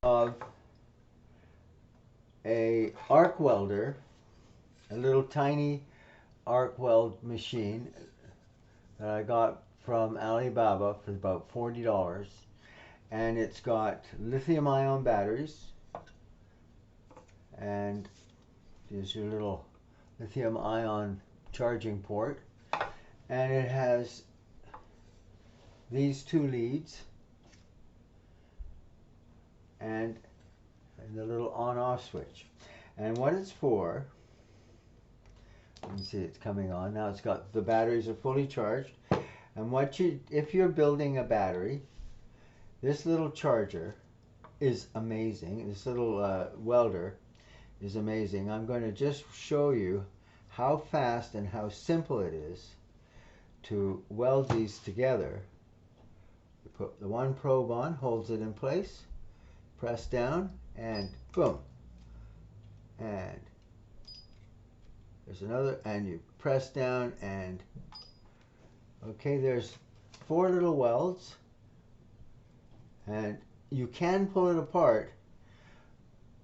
Of a arc welder, a little tiny arc weld machine that I got from Alibaba for about $40, and it's got lithium ion batteries, and there's your little lithium ion charging port, and it has these two leads and the little on-off switch. And what it's for, you can see it's coming on now. It's got, the batteries are fully charged, and if you're building a battery, this little charger is amazing. This little welder is amazing. I'm going to just show you how fast and how simple it is to weld these together. You put the one probe on, holds it in place, press down, and boom. And there's another, and you press down, and okay, there's 4 little welds, and you can pull it apart,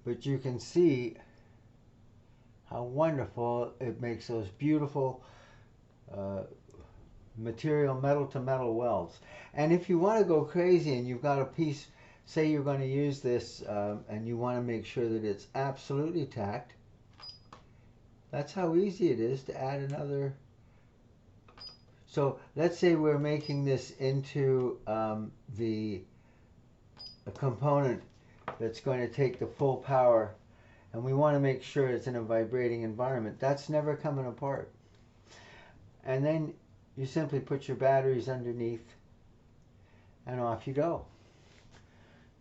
but you can see how wonderful it makes those beautiful metal to metal welds. And if you want to go crazy and you've got a piece, say you're going to use this and you want to make sure that it's absolutely tacked, that's how easy it is to add another. So let's say we're making this into a component that's going to take the full power, and we want to make sure it's in a vibrating environment. That's never coming apart. And then you simply put your batteries underneath and off you go.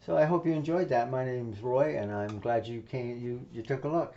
So I hope you enjoyed that. My name's Roy, and I'm glad you took a look.